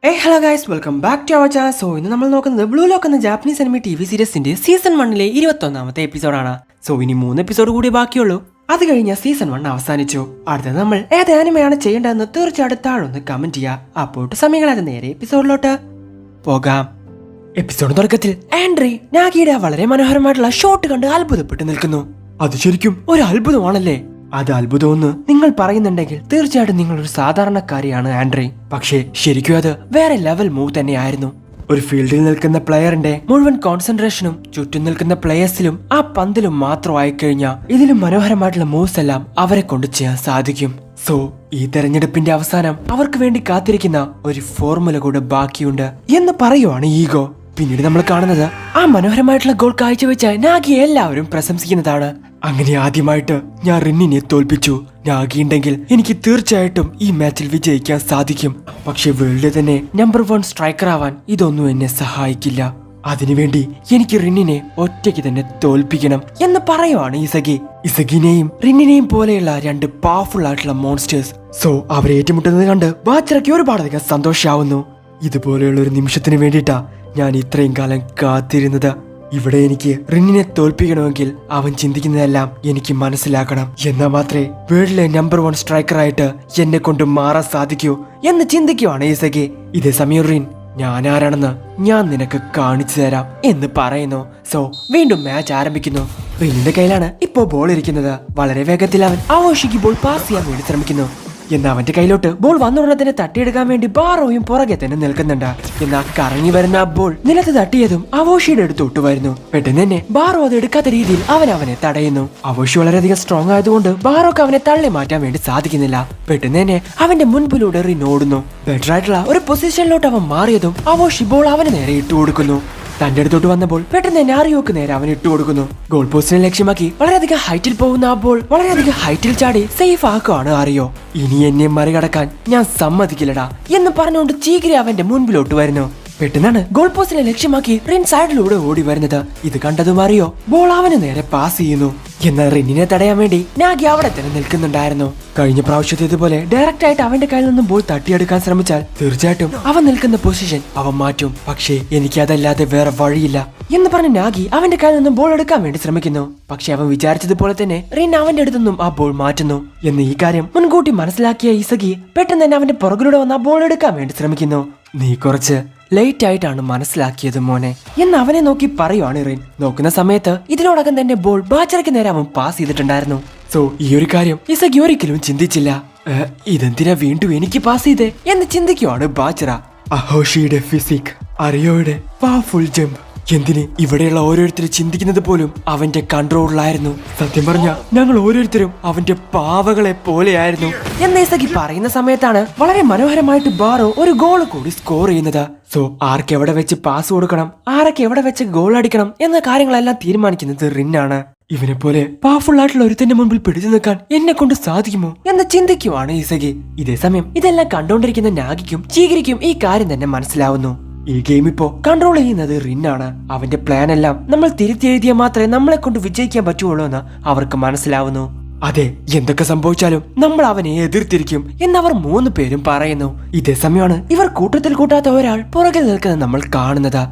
Hello guys, welcome back to our channel. So ഇന്ന് നമ്മൾ നോക്കുന്നത് ബ്ലൂ ലോക്ക് എന്ന ജാപ്പനീസ് അനിമി TV സീരീസിന്റെ സീസൺ 1 21ാമത്തെ എപ്പിസോഡാണ്. സോ ഇനി 3 എപ്പിസോഡ് കൂടി ബാക്കിയുള്ളൂ. അത് കഴിഞ്ഞ സീസൺ 1 അവസാനിച്ചു. അടുത്ത നമ്മൾ ഏത് ആനിമയാണ് ചെയ്യേണ്ടതെന്ന് തീർച്ചയായിട്ടും താഴൊന്ന് കമന്റ് ചെയ്യുക. അപ്പോട്ട് സമയങ്ങളാതെ നേരെ എപ്പിസോഡിലോട്ട് പോകാം. എപ്പിസോഡ് തുടക്കത്തിൽ ആൻഡ്രി നാഗിയുടെ വളരെ മനോഹരമായിട്ടുള്ള ഷോട്ട് കണ്ട് അത്ഭുതപ്പെട്ട് നിൽക്കുന്നു. അത് ശരിക്കും ഒരു അത്ഭുതമാണല്ലേ? അത് അത്ഭുതമെന്ന് നിങ്ങൾ പറയുന്നുണ്ടെങ്കിൽ തീർച്ചയായിട്ടും നിങ്ങൾ ഒരു സാധാരണക്കാരിയാണ് ആൻഡ്രി. പക്ഷേ ശരിക്കും അത് വേറെ ലെവൽ മൂവ് തന്നെയായിരുന്നു. ഒരു ഫീൽഡിൽ നിൽക്കുന്ന പ്ലെയറിന്റെ മുഴുവൻ കോൺസെൻട്രേഷനും ചുറ്റും നിൽക്കുന്ന പ്ലെയേഴ്സിലും ആ പന്തിലും മാത്രമായി കഴിഞ്ഞാൽ ഇതിലും മനോഹരമായിട്ടുള്ള മൂവ്സ് എല്ലാം അവരെ കൊണ്ട് ചെയ്യാൻ സാധിക്കും. സോ ഈ തെരഞ്ഞെടുപ്പിന്റെ അവസാനം അവർക്ക് വേണ്ടി കാത്തിരിക്കുന്ന ഒരു ഫോർമുല കൂടെ ബാക്കിയുണ്ട് എന്ന് പറയുവാണ് ഈഗോ. പിന്നീട് നമ്മൾ കാണുന്നത് ആ മനോഹരമായിട്ടുള്ള ഗോൾ കാഴ്ചവെച്ച നാഗിയെ എല്ലാവരും പ്രശംസിക്കുന്നതാണ്. അങ്ങനെ ആദ്യമായിട്ട് ഞാൻ റിന്നിനെ തോൽപ്പിച്ചു. നാഗി ഉണ്ടെങ്കിൽ എനിക്ക് തീർച്ചയായിട്ടും ഈ മാച്ചിൽ വിജയിക്കാൻ സാധിക്കും. പക്ഷെ വേൾഡ് തന്നെ നമ്പർ 1 സ്ട്രൈക്കർ ആവാൻ ഇതൊന്നും എന്നെ സഹായിക്കില്ല. അതിനുവേണ്ടി എനിക്ക് റിന്നിനെ ഒറ്റയ്ക്ക് തന്നെ തോൽപ്പിക്കണം എന്ന് പറയുവാണ് ഇസഗി. ഇസഗിനെയും റിന്നിനെയും പോലെയുള്ള 2 പവർഫുൾ ആയിട്ടുള്ള മോൺസ്റ്റേഴ്സ്. സോ അവരെ ഏറ്റുമുട്ടുന്നത് കണ്ട് ബാച്ചറയ്ക്ക് ഒരുപാടധികം സന്തോഷമാവുന്നു. ഇതുപോലെയുള്ള ഒരു നിമിഷത്തിന് വേണ്ടിയിട്ടാ ഞാൻ ഇത്രയും കാലം കാത്തിരുന്നത്. ഇവിടെ എനിക്ക് റിന്നിനെ തോൽപ്പിക്കണമെങ്കിൽ അവൻ ചിന്തിക്കുന്നതെല്ലാം എനിക്ക് മനസ്സിലാക്കണം. എന്നാൽ മാത്രമേ വേൾഡിലെ നമ്പർ 1 സ്ട്രൈക്കറായിട്ട് എന്നെ കൊണ്ട് മാറാൻ സാധിക്കൂ എന്ന് ചിന്തിക്കുവാണ് ഇസഗി. ഇതേ സമയം റിൻ, ഞാൻ ആരാണെന്ന് ഞാൻ നിനക്ക് കാണിച്ചു തരാം എന്ന് പറയുന്നു. സോ വീണ്ടും മാച്ച് ആരംഭിക്കുന്നു. റിന്നിന്റെ കയ്യിലാണ് ഇപ്പോൾ ബോൾ ഇരിക്കുന്നത്. വളരെ വേഗത്തിൽ അവൻ അവോഷിക്ക് ബോൾ പാസ് ചെയ്യാൻ വേണ്ടി ശ്രമിക്കുന്നു. എന്നാൽ അവന്റെ കയ്യിലോട്ട് ബോൾ വന്നുടനെ തന്നെ തട്ടിയെടുക്കാൻ വേണ്ടി ബാറോയും പുറകെ തന്നെ നിൽക്കുന്നുണ്ട്. എന്നാൽ കറങ്ങി വരുന്ന ആ ബോൾ നിലത്ത് തട്ടിയതും അവോഷിയുടെ അടുത്തോട്ട് വരുന്നു. പെട്ടെന്ന് തന്നെ ബാറോ അത് എടുക്കാത്ത രീതിയിൽ അവനെ തടയുന്നു. അവോഷി വളരെയധികം സ്ട്രോങ് ആയതുകൊണ്ട് ബാറോക്ക് അവനെ തള്ളി മാറ്റാൻ വേണ്ടി സാധിക്കുന്നില്ല. പെട്ടെന്ന് തന്നെ അവന്റെ മുൻപിലൂടെ റിൻ ഓടുന്നു. ബെറ്റർ ആയിട്ടുള്ള ഒരു പൊസിഷനിലോട്ട് അവൻ മാറിയതും അവോഷി ബോൾ അവന് നേരെ ഇട്ടു കൊടുക്കുന്നു. തന്റെ അടുത്തോട്ട് വന്നപ്പോൾ പെട്ടെന്ന് തന്നെ ആറിയോക്ക് നേരെ അവൻ ഇട്ടു കൊടുക്കുന്നു. ഗോൾ പോസ്റ്റിനെ ലക്ഷ്യമാക്കി വളരെയധികം ഹൈറ്റിൽ പോകുന്ന ആ ബോൾ വളരെയധികം ഹൈറ്റിൽ ചാടി സേഫ് ആക്കുവാണ് ആറിയോ. ഇനി എന്നെ മറികടക്കാൻ ഞാൻ സമ്മതിക്കില്ലടാ എന്ന് പറഞ്ഞുകൊണ്ട് ചീകിരി അവന്റെ മുൻപിലോട്ട് വരുന്നു. പെട്ടെന്നാണ് ഗോൾ പോസ്റ്റിനെ ലക്ഷ്യമാക്കി റിൻ സൈഡിലൂടെ ഓടി വരുന്നത്. ഇത് കണ്ടതും അറിയോ ബോൾ അവന് നേരെ പാസ് ചെയ്യുന്നു. എന്നാൽ റിന്നിനെ തടയാൻ വേണ്ടി നാഗി അവിടെ തന്നെ നിൽക്കുന്നുണ്ടായിരുന്നു. കഴിഞ്ഞ പ്രാവശ്യത്തേതുപോലെ ഡയറക്റ്റ് ആയിട്ട് അവന്റെ കയ്യിൽ നിന്നും ബോൾ തട്ടിയെടുക്കാൻ ശ്രമിച്ചാൽ തീർച്ചയായിട്ടും അവൻ നിൽക്കുന്ന പൊസിഷൻ അവൻ മാറ്റും. പക്ഷേ എനിക്ക് അതല്ലാതെ വേറെ വഴിയില്ല എന്ന് പറഞ്ഞ് നാഗി അവന്റെ കയ്യിൽ നിന്നും ബോൾ എടുക്കാൻ വേണ്ടി ശ്രമിക്കുന്നു. പക്ഷെ അവൻ വിചാരിച്ചതുപോലെ തന്നെ റിൻ അവന്റെ അടുത്തു നിന്നും ആ ബോൾ മാറ്റുന്നു. എന്ന് ഈ കാര്യം മുൻകൂട്ടി മനസ്സിലാക്കിയ ഇസഗി പെട്ടെന്ന് തന്നെ അവന്റെ പുറകിലൂടെ വന്ന് ആ ബോൾ എടുക്കാൻ വേണ്ടി ശ്രമിക്കുന്നു. നീ കുറച്ച് ലേറ്റ് ആയിട്ടാണ് മനസ്സിലാക്കിയത് മോനെ എന്ന് അവനെ നോക്കി പറയുവാണ് റിൻ. നോക്കുന്ന സമയത്ത് ഇതിനോടകം തന്നെ ബോൾ ബാച്ചറയ്ക്ക് നേരെ അവൻ പാസ് ചെയ്തിട്ടുണ്ടായിരുന്നു. സോ ഈ ഒരു കാര്യം ഇസഗി ഒരിക്കലും ചിന്തിച്ചില്ല. ഇതെന്തിനാ വീണ്ടും എനിക്ക് പാസ് ചെയ്തേ എന്ന് ചിന്തിക്കുവാണ് ബാച്ചറ. അഹോഷിയുടെ ഫിസിക്, അറിയോയുടെ പവർഫുൾ ജമ്പ്, എന്തിന് ഇവിടെയുള്ള ഓരോരുത്തരും ചിന്തിക്കുന്നത് പോലും അവന്റെ കൺട്രോളിലായിരുന്നു. സത്യം പറഞ്ഞ ഞങ്ങൾ ഓരോരുത്തരും അവന്റെ പാവകളെ പോലെയായിരുന്നു എന്ന് ഇസഗി പറയുന്ന സമയത്താണ് വളരെ മനോഹരമായിട്ട് ബാറോ ഒരു ഗോൾ കൂടി സ്കോർ ചെയ്യുന്നത്. സോ ആർക്ക് എവിടെ വെച്ച് പാസ് കൊടുക്കണം, ആരൊക്കെ എവിടെ വെച്ച് ഗോൾ അടിക്കണം എന്ന കാര്യങ്ങളെല്ലാം തീരുമാനിക്കുന്നത് റിന്നാണ്. ഇവനെ പോലെ പവർഫുൾ ആയിട്ടുള്ള ഒരുത്തന്റെ മുമ്പിൽ പിടിച്ചു നിൽക്കാൻ എന്നെ കൊണ്ട് സാധിക്കുമോ എന്ന് ചിന്തിക്കുവാണ് ഇസഗി. ഇതേ സമയം ഇതെല്ലാം കണ്ടോണ്ടിരിക്കുന്ന നാഗിക്കും ചീഗിരിക്കും ഈ കാര്യം തന്നെ മനസ്സിലാവുന്നു. ഈ ഗെയിം ഇപ്പോ കൺട്രോൾ ചെയ്യുന്നത് റിന്നാണ്. അവന്റെ പ്ലാൻ എല്ലാം നമ്മൾ തിരുത്തി എഴുതിയാൽ മാത്രമേ നമ്മളെ കൊണ്ട് വിജയിക്കാൻ പറ്റുള്ളൂ എന്ന് അവർക്ക് മനസ്സിലാവുന്നു. അതെ, എന്തൊക്കെ സംഭവിച്ചാലും നമ്മൾ അവനെ എതിർത്തിരിക്കും എന്നവർ 3 പേരും പറയുന്നു. ഇതേ സമയമാണ് ഇവർ കൂട്ടത്തിൽ കൂട്ടാത്ത ഒരാൾ പുറകിൽ നിൽക്കുന്നത് നമ്മൾ കാണുന്നത്.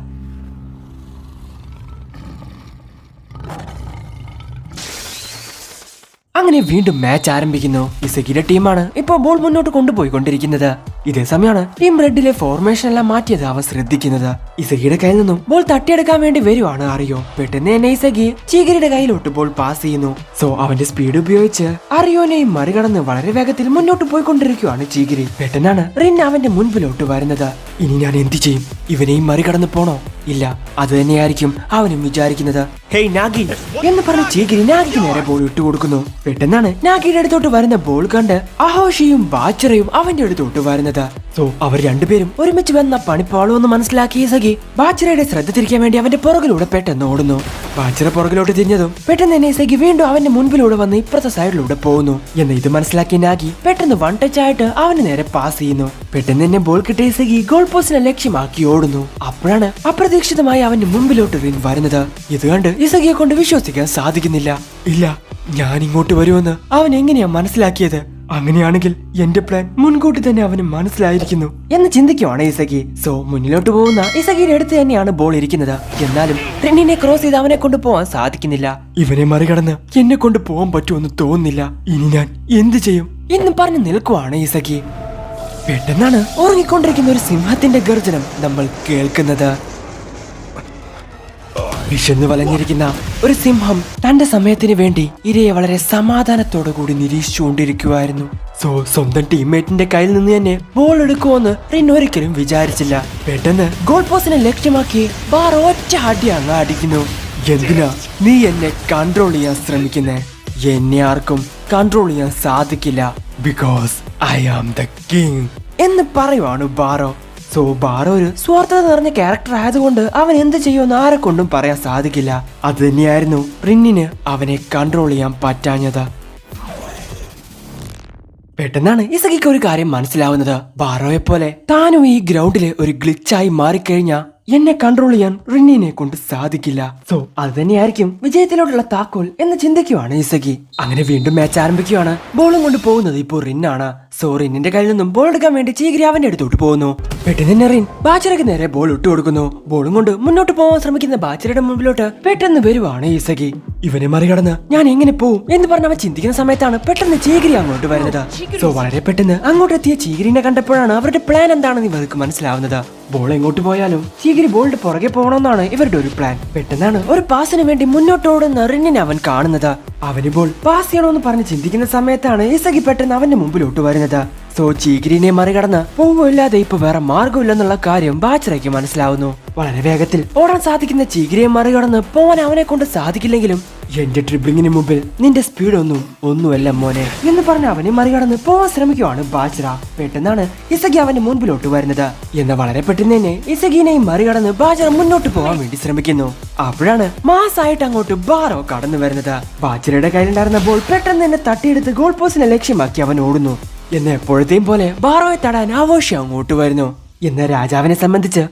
അങ്ങനെ വീണ്ടും മാച്ച് ആരംഭിക്കുന്നു. ഇസഗിയുടെ ടീമാണ് ഇപ്പോൾ ബോൾ മുന്നോട്ട് കൊണ്ടുപോയിക്കൊണ്ടിരിക്കുന്നത്. ഇതേ സമയമാണ് ടീം റെഡിലെ ഫോർമേഷൻ എല്ലാം മാറ്റിയത് അവൻ ശ്രദ്ധിക്കുന്നത്. ഇസഗിയുടെ കയ്യിൽ നിന്നും ബോൾ തട്ടിയെടുക്കാൻ വേണ്ടി വരുവാണ് അറിയോ. പെട്ടെന്ന് തന്നെ ഇസഗി ചീഗിരിയുടെ കയ്യിലോട്ട് ബോൾ പാസ് ചെയ്യുന്നു. സോ അവന്റെ സ്പീഡ് ഉപയോഗിച്ച് അറിയോനെയും മറികടന്ന് വളരെ വേഗത്തിൽ മുന്നോട്ട് പോയിക്കൊണ്ടിരിക്കുകയാണ് ചീഗിരി. പെട്ടെന്നാണ് റിൻ അവന്റെ മുൻപിലോട്ട് വരുന്നത്. ഇനി ഞാൻ എന്ത് ചെയ്യും? ഇവനെയും മറികടന്ന് പോണോ? ഇല്ല, അത് തന്നെയായിരിക്കും അവനും വിചാരിക്കുന്നത്. ഹേയ് നാഗി എന്ന് പറഞ്ഞ് ചീഗിരി നാഗിക്ക് നേരെ ബോൾ ഇട്ടു കൊടുക്കുന്നു. പെട്ടെന്നാണ് നാഗിയുടെ അടുത്തോട്ട് വരുന്ന ബോൾ കണ്ട് അഹോഷിയും ബാച്ചറയും അവന്റെ അടുത്തോട്ട് വരുന്നത്. സോ അവർ രണ്ടുപേരും ഒരുമിച്ച് വന്ന പണിപ്പാളുമെന്ന് മനസ്സിലാക്കിയ ഇസഗി ബാച്ചറയുടെ ശ്രദ്ധ തിരിക്കാൻ വേണ്ടി അവന്റെ പുറകിലൂടെ പെട്ടെന്ന് ഓടുന്നു. ബാച്ചറ പുറകിലോട്ട് തിരിഞ്ഞതും പെട്ടെന്ന് തന്നെ ഇസഗി വീണ്ടും അവന്റെ മുൻപിലൂടെ വന്ന് ഇപ്പുറത്തെ സൈഡിലൂടെ പോകുന്നു. എന്ന് ഇത് മനസ്സിലാക്കിയ നാഗി പെട്ടെന്ന് 1 ടച്ച് ആയിട്ട് അവന് നേരെ പാസ് ചെയ്യുന്നു. പെട്ടെന്ന് തന്നെ ബോൾ കിട്ടിയ ഇസഗി ഗോൾ പോസ്റ്റിനെ ലക്ഷ്യമാക്കി ഓടുന്നു. അപ്പോഴാണ് അപ്രതീക്ഷിതമായി അവന്റെ മുൻപിലോട്ട് റിൻ വരുന്നത്. ഇത് കണ്ട് ഇസഗിയെ കൊണ്ട് വിശ്വസിക്കാൻ സാധിക്കുന്നില്ല. ഇല്ല, ഞാൻ ഇങ്ങോട്ട് വരുമെന്ന് അവൻ എങ്ങനെയാ മനസ്സിലാക്കിയത്? അങ്ങനെയാണെങ്കിൽ എന്റെ പ്ലാൻ മുൻകൂട്ടി തന്നെ അവന് മനസ്സിലായിരിക്കുന്നു എന്ന് ചിന്തിക്കുവാണ് ഇസഗി. സോ മുന്നിലോട്ട് പോകുന്ന ഇസഗിയുടെ അടുത്ത് തന്നെയാണ് ബോൾ ഇരിക്കുന്നത്. എന്നാലും റിന്നിനെ ക്രോസ് ചെയ്ത് അവനെ കൊണ്ട് പോവാൻ സാധിക്കുന്നില്ല. ഇവനെ മറികടന്ന് എന്നെ കൊണ്ട് പോകാൻ പറ്റുമെന്ന് തോന്നുന്നില്ല. ഇനി ഞാൻ എന്ത് ചെയ്യും എന്ന് പറഞ്ഞു നിൽക്കുവാണ് ഇസഗി. പെട്ടെന്നാണ് ഉറങ്ങിക്കൊണ്ടിരിക്കുന്ന ഒരു സിംഹത്തിന്റെ ഗർജനം നമ്മൾ കേൾക്കുന്നത്. വിശന്നു വലഞ്ഞിരിക്കുന്ന ഒരു സിംഹം തന്റെ സമയത്തിന് വേണ്ടി ഇരയെ വളരെ സമാധാനത്തോടു കൂടി നിരീക്ഷിച്ചുകൊണ്ടിരിക്കുവായിരുന്നു. സോ സ്വന്തം ടീംമേറ്റിന്റെ കയ്യിൽ നിന്ന് തന്നെ ബോൾ എടുക്കുമെന്ന് റിൻ ഒരിക്കലും വിചാരിച്ചില്ല. പെട്ടെന്ന് ഗോൾ പോസ്റ്റിനെ ലക്ഷ്യമാക്കി ബാർ ഒറ്റ അടി അങ്ങ് അടിക്കുന്നു. എന്തിനാ നീ എന്നെ കൺട്രോൾ ചെയ്യാൻ ശ്രമിക്കുന്നേ? എന്നെ ആർക്കും കൺട്രോൾ ചെയ്യാൻ സാധിക്കില്ല. Because I am the king എന്ന് പറയുവാണ് ബാറോ. സോ ബാറോ ഒരു സ്വാർത്ഥത നിറഞ്ഞ ക്യാരക്ടർ ആയതുകൊണ്ട് അവൻ എന്ത് ചെയ്യുമെന്ന് ആരെ കൊണ്ടും പറയാൻ സാധിക്കില്ല. അത് തന്നെയായിരുന്നു റിന്നിന് അവനെ കൺട്രോൾ ചെയ്യാൻ പറ്റാഞ്ഞത്. പെട്ടെന്നാണ് ഇസഗിക്ക് ഒരു കാര്യം മനസ്സിലാവുന്നത്. ബാറോയെ പോലെ താനും ഈ ഗ്രൗണ്ടില് ഒരു ഗ്ലിച്ചായി മാറിക്കഴിഞ്ഞാ എന്നെ കൺട്രോൾ ചെയ്യാൻ റിന്നിനെ കൊണ്ട് സാധിക്കില്ല. സോ അത് തന്നെയായിരിക്കും വിജയത്തിലോട്ടുള്ള താക്കോൽ എന്ന് ചിന്തിക്കുവാണ് ഇസഗി. അങ്ങനെ വീണ്ടും മാച്ച് ആരംഭിക്കുകയാണ്. ബോളും കൊണ്ട് പോകുന്നത് ഇപ്പോൾ റിന്നാണ്. സോ റിന്നിന്റെ കയ്യിൽ നിന്നും ബോൾ എടുക്കാൻ വേണ്ടി ചീഗിരി അവന്റെ അടുത്തോട്ട് പോകുന്നു. പെട്ടെന്ന് തന്നെ റിൻ ബാച്ചറയ്ക്ക് നേരെ ബോൾ ഇട്ടു കൊടുക്കുന്നു. ബോളും കൊണ്ട് മുന്നോട്ട് പോകാൻ ശ്രമിക്കുന്ന ബാച്ചറയുടെ മുമ്പിലോട്ട് പെട്ടെന്ന് വരുവാണ് ഇസഗി. ഇവനെ മറികടന്ന് ഞാൻ എങ്ങനെ പോവും എന്ന് പറഞ്ഞ് അവൻ ചിന്തിക്കുന്ന സമയത്താണ് പെട്ടെന്ന് ചീഗിരി അങ്ങോട്ട് വരുന്നത്. സോ വളരെ പെട്ടെന്ന് അങ്ങോട്ടെത്തിയ ചീഗിരിനെ കണ്ടപ്പോഴാണ് അവരുടെ പ്ലാൻ എന്താണെന്ന് ഇവർക്ക് മനസ്സിലാവുന്നത്. ബോൾ എങ്ങോട്ട് പോയാലും ചീഗിരി ബോളിന്റെ പുറകെ പോകണമെന്നാണ് ഇവരുടെ ഒരു പ്ലാൻ. പെട്ടെന്നാണ് ഒരു പാസിന് വേണ്ടി മുന്നോട്ടോടുന്ന റിന്നിനെ അവൻ കാണുന്നത്. അവന് ബോൾ പാസ് ചെയ്യണമെന്ന് പറഞ്ഞ് ചിന്തിക്കുന്ന സമയത്താണ് ഇസഗി പെട്ടെന്ന് അവന്റെ മുമ്പിലോട്ട് വരുന്നത്. സോ ചീഗിരിനെ മറികടന്ന് പോവില്ലാതെ ഇപ്പൊ വേറെ മാർഗമില്ലെന്നുള്ള കാര്യം ബാച്ചറയ്ക്ക് മനസ്സിലാവുന്നു. വളരെ വേഗത്തിൽ ഓടാൻ സാധിക്കുന്ന ചീഗിരിയെ മറികടന്ന് പോവാൻ അവനെ കൊണ്ട് സാധിക്കില്ലെങ്കിലും എന്റെ ട്രിബിളിങ്ങിന് മുമ്പിൽ നിന്റെ സ്പീഡ് ഒന്നുമല്ല മോനെ എന്ന് പറഞ്ഞ് അവനെ മറികടന്ന് പോവാൻ ശ്രമിക്കുവാണ് ബാച്ചറ. പെട്ടെന്നാണ് ഇസഗി അവന്റെ മുൻപിലോട്ട് വരുന്നത്. എന്നാൽ വളരെ പെട്ടെന്ന് തന്നെ ഇസഗിനെയും മറികടന്ന് ബാച്ചറ മുന്നോട്ട് പോകാൻ വേണ്ടി ശ്രമിക്കുന്നു. അപ്പോഴാണ് മാസായിട്ട് അങ്ങോട്ട് ബാറോ കടന്നു വരുന്നത്. ബാച്ചറയുടെ കയ്യിലുണ്ടായിരുന്ന ബോൾ പെട്ടെന്ന് തന്നെ തട്ടിയെടുത്ത് ഗോൾ പോസ്റ്റിനെ ലക്ഷ്യമാക്കി അവൻ ഓടുന്നു. എന്ന് എപ്പോഴത്തെയും പോലെ ബാറോയെ തടാൻ ആവശ്യം അങ്ങോട്ട് വരുന്നു. എന്നാൽ രാജാവിനെ സംബന്ധിച്ച്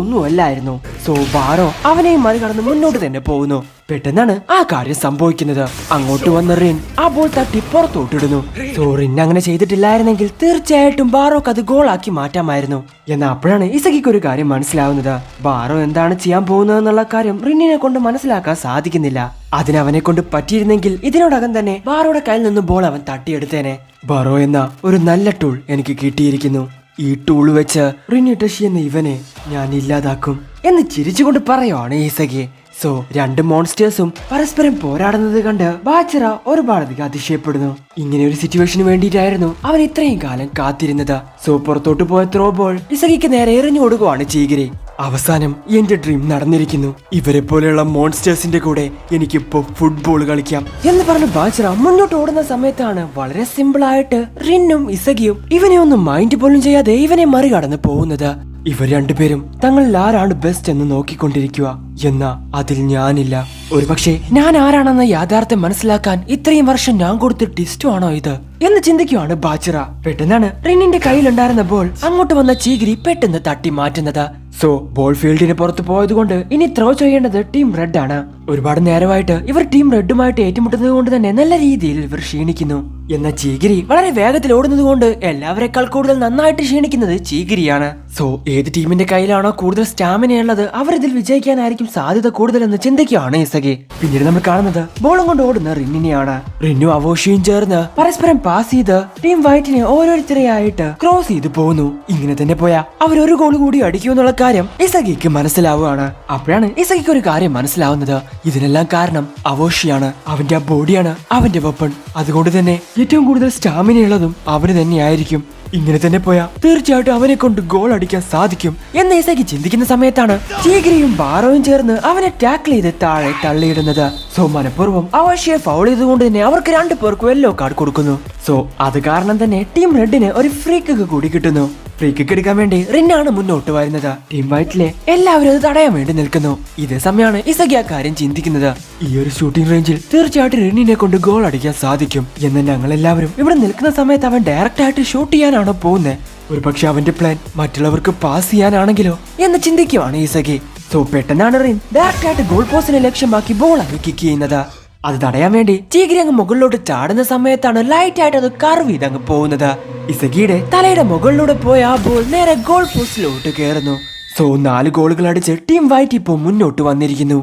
ഒന്നുമല്ലായിരുന്നു. സോ ബാറോ അവനെയും മറികടന്ന് മുന്നോട്ട് തന്നെ പോകുന്നു. പെട്ടെന്നാണ് ആ കാര്യം സംഭവിക്കുന്നത്. അങ്ങോട്ട് വന്ന റിൻ ആ ബോൾ തട്ടി പുറത്തോട്ടിടുന്നു. സോ റിൻ അങ്ങനെ ചെയ്തിട്ടില്ലായിരുന്നെങ്കിൽ തീർച്ചയായിട്ടും ബാറോക്ക് അത് ഗോളാക്കി മാറ്റാമായിരുന്നു. എന്നാൽ അപ്പോഴാണ് ഇസഗിക്ക് ഒരു കാര്യം മനസ്സിലാവുന്നത്. ബാറോ എന്താണ് ചെയ്യാൻ പോകുന്നതെന്നുള്ള കാര്യം റിന്നിനെ കൊണ്ട് മനസ്സിലാക്കാൻ സാധിക്കുന്നില്ല. അതിനവനെ കൊണ്ട് പറ്റിയിരുന്നെങ്കിൽ ഇതിനോടകം തന്നെ ബാറോയുടെ കയ്യിൽ നിന്ന് ബോൾ അവൻ തട്ടിയെടുത്തേനെ. ബാറോ എന്ന ഒരു നല്ല ടൂൾ എനിക്ക് കിട്ടിയിരിക്കുന്നു. ഈ ടൂൾ വെച്ച് റിനിട്ടഷി എന്ന ഇവനെ ഞാൻ ഇല്ലാതാക്കും എന്ന് ചിരിച്ചുകൊണ്ട് പറയുവാണ് ഇസഗി. സോ രണ്ട് മോൺസ്റ്റേഴ്സും പരസ്പരം പോരാടുന്നത് കണ്ട് ബാച്ചറ ഒരുപാടധികം അതിശയപ്പെടുന്നു. ഇങ്ങനെ ഒരു സിറ്റുവേഷന് വേണ്ടിയിട്ടായിരുന്നു അവൻ ഇത്രയും കാലം കാത്തിരുന്നത്. സോ പുറത്തോട്ട് പോയ ത്രോ ബോൾ ഇസഗിക്ക് നേരെ എറിഞ്ഞു കൊടുക്കുവാണ് ചീഗിരി. അവസാനം എന്റെ ഡ്രീം നടന്നിരിക്കുന്നു. ഇവരെ പോലെയുള്ള മോൺസ്റ്റേഴ്സിന്റെ കൂടെ എനിക്കിപ്പോ ഫുട്ബോൾ കളിക്കാം എന്ന് പറഞ്ഞ് ബാച്ചറ മുന്നോട്ട് ഓടുന്ന സമയത്താണ് വളരെ സിമ്പിൾ ആയിട്ട് റിന്നും ഇസഗിയും ഇവനെ ഒന്നും മൈൻഡ് പോലും ചെയ്യാതെ ഇവനെ മറികടന്ന് പോകുന്നത്. ഇവർ രണ്ടുപേരും തങ്ങളിൽ ആരാണ് ബെസ്റ്റ് എന്ന് നോക്കിക്കൊണ്ടിരിക്കുക. എന്നാ അതിൽ ഞാനില്ല. ഒരുപക്ഷെ ഞാൻ ആരാണെന്ന യാഥാർത്ഥ്യം മനസ്സിലാക്കാൻ ഇത്രയും വർഷം ഞാൻ കൊടുത്ത ടിസ്റ്റും ആണോ ഇത് എന്ന് ചിന്തിക്കുവാണ് ബാച്ചറ. പെട്ടെന്നാണ് റിന്നിന്റെ കയ്യിലുണ്ടായിരുന്ന ബോൾ അങ്ങോട്ട് വന്ന ചീഗിരി പെട്ടെന്ന് തട്ടി മാറ്റുന്നത്. സോ ബോൾ ഫീൽഡിന് പുറത്ത് പോയതുകൊണ്ട് ഇനി ത്രോ ചെയ്യേണ്ടത് ടീം റെഡ് ആണ്. ഒരുപാട് നേരമായിട്ട് ഇവർ ടീം റെഡുമായിട്ട് ഏറ്റുമുട്ടുന്നത് കൊണ്ട് തന്നെ നല്ല രീതിയിൽ ഇവർ ക്ഷീണിക്കുന്നു. എന്നാൽ ചീഗിരി വളരെ വേഗത്തിൽ ഓടുന്നത് കൊണ്ട് എല്ലാവരെക്കാൾ കൂടുതൽ നന്നായിട്ട് ക്ഷീണിക്കുന്നത് ചീഗിരിയാണ്. സോ ഏത് ടീമിന്റെ കയ്യിലാണോ കൂടുതൽ സ്റ്റാമിന ഉള്ളത് അവരിതിൽ വിജയിക്കാനായിരിക്കും സാധ്യത കൂടുതലെന്ന് ചിന്തിക്കുകയാണ് ഇസഗി. പിന്നീട് നമ്മൾ കാണുന്നത് ബോളും കൊണ്ട് ഓടുന്ന റിന്നിനെയാണ്. റിന്നും അവോഷിയും ചേർന്ന് പരസ്പരം പാസ് ചെയ്ത് ടീം വൈറ്റിനെ ഓരോരുത്തരെയായിട്ട് ക്രോസ് ചെയ്ത് പോകുന്നു. ഇങ്ങനെ തന്നെ പോയാ അവർ ഒരു ഗോൾ കൂടി അടിക്കുമെന്നുള്ള കാര്യം ഇസഗിക്ക് മനസ്സിലാവുകയാണ്. അപ്പോഴാണ് ഇസഗിക്ക് ഒരു കാര്യം മനസ്സിലാവുന്നത്. ഇതിനെല്ലാം കാരണം അവോഷിയാണ്. അവന്റെ ആ ബോഡിയാണ് അവന്റെ വെപ്പൺ. അതുകൊണ്ട് തന്നെ ഏറ്റവും കൂടുതൽ സ്റ്റാമിന ഉള്ളതും അവന് തന്നെയായിരിക്കും. ഇങ്ങനെ തന്നെ പോയാ തീർച്ചയായിട്ടും അവനെ കൊണ്ട് ഗോൾ അടിക്കാൻ സാധിക്കും എന്ന് ഇസഗി ചിന്തിക്കുന്ന സമയത്താണ് ചീഗിരിയും ബാറോയും ചേർന്ന് അവനെ ടാക്കിൾ ചെയ്ത് താഴെ തള്ളിയിടുന്നത്. സോ മനഃപൂർവ്വം അവശയെ ഫൗൾ ചെയ്തുകൊണ്ട് തന്നെ അവർക്ക് രണ്ടു പേർക്കും യെല്ലോ കാർഡ് കൊടുക്കുന്നു. സോ അത് കാരണം തന്നെ ടീം റെഡിന് ഒരു ഫ്രീ കിക്ക് കൂടി കിട്ടുന്നു. ഫ്രീ കിക്ക് എടുക്കാൻ വേണ്ടി റിന്നാണ് മുന്നോട്ട് വരുന്നത്. ടീം വൈറ്റിലെ എല്ലാവരും അത് തടയാൻ വേണ്ടി നിൽക്കുന്നു. ഇതേ സമയമാണ് ഇസഗി ആ കാര്യം ചിന്തിക്കുന്നത്. ഈ ഒരു ഷൂട്ടിംഗ് റേഞ്ചിൽ തീർച്ചയായിട്ടും റിന്നിനെ കൊണ്ട് ഗോൾ അടിക്കാൻ സാധിക്കും. എന്നാൽ ഞങ്ങൾ എല്ലാവരും ഇവിടെ നിൽക്കുന്ന സമയത്ത് അവൻ ഡയറക്റ്റ് ആയിട്ട് ഷൂട്ട് ചെയ്യാനാണോ പോകുന്നത്? ഒരു പക്ഷെ അവന്റെ പ്ലാൻ മറ്റുള്ളവർക്ക് പാസ് ചെയ്യാനാണെങ്കിലോ എന്ന് ചിന്തിക്കുവാണ് ഇസഗി. സോ പെട്ടെന്നാണ് റിൻ ഡയറക്റ്റ് ആയിട്ട് ഗോൾ പോസ്റ്റിനെ ലക്ഷ്യമാക്കി ബോൾ അങ്ങ് കിക്ക് ചെയ്യുന്നത്. അത് തടയാൻ വേണ്ടി ചീഗിരി അങ്ങ് മുകളിലോട്ട് ചാടുന്ന സമയത്താണ് ലൈറ്റ് ആയിട്ട് അത് കർവ് ചെയ്ത് അങ്ങ് പോകുന്നത്. ഇസഗിയുടെ തലയുടെ മുകളിലൂടെ പോയ ആ ബോൾ നേരെ ഗോൾ പോസ്റ്റിലോട്ട് കയറുന്നു. സോ 4 ഗോളുകൾ അടിച്ച് ടീം വൈറ്റ് ഇപ്പോൾ മുന്നോട്ട് വന്നിരിക്കുന്നു.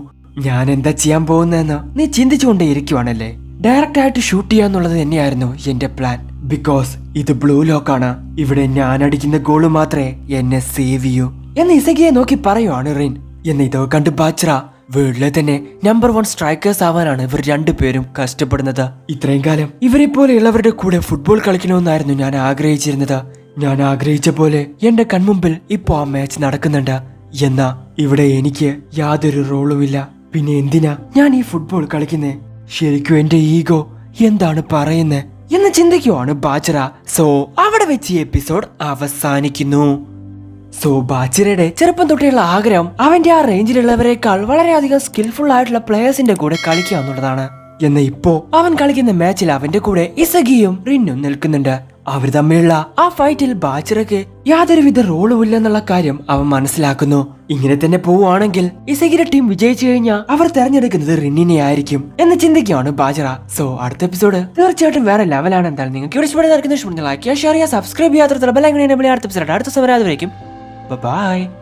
ഞാൻ എന്താ ചെയ്യാൻ പോകുന്നതെന്ന് നീ ചിന്തിച്ചുകൊണ്ടേ ഇരിക്കുവാണല്ലേ? ഡയറക്റ്റ് ആയിട്ട് ഷൂട്ട് ചെയ്യാന്നുള്ളത് തന്നെയായിരുന്നു എന്റെ പ്ലാൻ. ബിക്കോസ് ഇത് ബ്ലൂ ലോക്കാണ്. ഇവിടെ ഞാൻ അടിക്കുന്ന ഗോള് മാത്രമേ എന്നെ സേവ് ചെയ്യൂ എന്ന് ഇസഗിയെ നോക്കി പറയുവാണ് റിൻ. എന്ന് ഇതോ കണ്ട് ബാച്ചറ വേൾഡിലെ തന്നെ നമ്പർ 1 സ്ട്രൈക്കേഴ്സ് ആവാനാണ് ഇവർ രണ്ടുപേരും കഷ്ടപ്പെടുന്നത്. ഇത്രയും കാലം ഇവരെ പോലെയുള്ളവരുടെ കൂടെ ഫുട്ബോൾ കളിക്കണമെന്നായിരുന്നു ഞാൻ ആഗ്രഹിച്ചിരുന്നത്. ഞാൻ ആഗ്രഹിച്ച പോലെ എന്റെ കൺമുമ്പിൽ ഇപ്പോ ആ മാച്ച് നടക്കുന്നുണ്ട്. എന്നാ ഇവിടെ എനിക്ക് യാതൊരു റോളുമില്ല. പിന്നെ എന്തിനാ ഞാൻ ഈ ഫുട്ബോൾ കളിക്കുന്നേ? ശരിക്കും എന്റെ ഈഗോ എന്താണ് പറയുന്നേ എന്ന് ചിന്തിക്കുവാണ് ബാച്ചറ. സോ അവിടെ വെച്ച് ഈ എപ്പിസോഡ് അവസാനിക്കുന്നു. സോ ബാച്ചിറയുടെ ചെറുപ്പം തൊട്ടുള്ള ആഗ്രഹം അവന്റെ ആ റേഞ്ചിലുള്ളവരെക്കാൾ വളരെയധികം സ്കിൽഫുൾ ആയിട്ടുള്ള പ്ലേയേഴ്സിന്റെ കൂടെ കളിക്കുക എന്നുള്ളതാണ്. എന്നാൽ ഇപ്പോ അവൻ കളിക്കുന്ന മാച്ചിൽ അവന്റെ കൂടെ ഇസഗിയും റിന്നും നിൽക്കുന്നുണ്ട്. അവർ തമ്മിലുള്ള ആ ഫൈറ്റിൽ ബാച്ചിറയ്ക്ക് യാതൊരുവിധ റോളും ഇല്ലെന്നുള്ള കാര്യം അവൻ മനസ്സിലാക്കുന്നു. ഇങ്ങനെ തന്നെ പോവുകയാണെങ്കിൽ ഇസഗിയുടെ ടീം വിജയിച്ചു കഴിഞ്ഞാൽ അവർ തെരഞ്ഞെടുക്കുന്നത് റിന്നിനെ ആയിരിക്കും എന്ന് ചിന്തിക്കുകയാണ് ബാച്ചിറ. സോ അടുത്ത എപ്പിസോഡ് തീർച്ചയായിട്ടും വേറെ ലെവലാണ്. എന്തായാലും നിങ്ങൾക്ക് ഇഷ്ടപ്പെടുന്ന ലൈക്ക് ചെയ്യുക, ഷെയർ ചെയ്യുക, സബ്സ്ക്രൈബ് ചെയ്യാത്ത ബെൽ ഐക്കൺ എനേബിൾ ചെയ്യുക. അടുത്ത എപ്പിസോഡ് അടുത്ത ദിവസം വരാതെ. Bye-bye.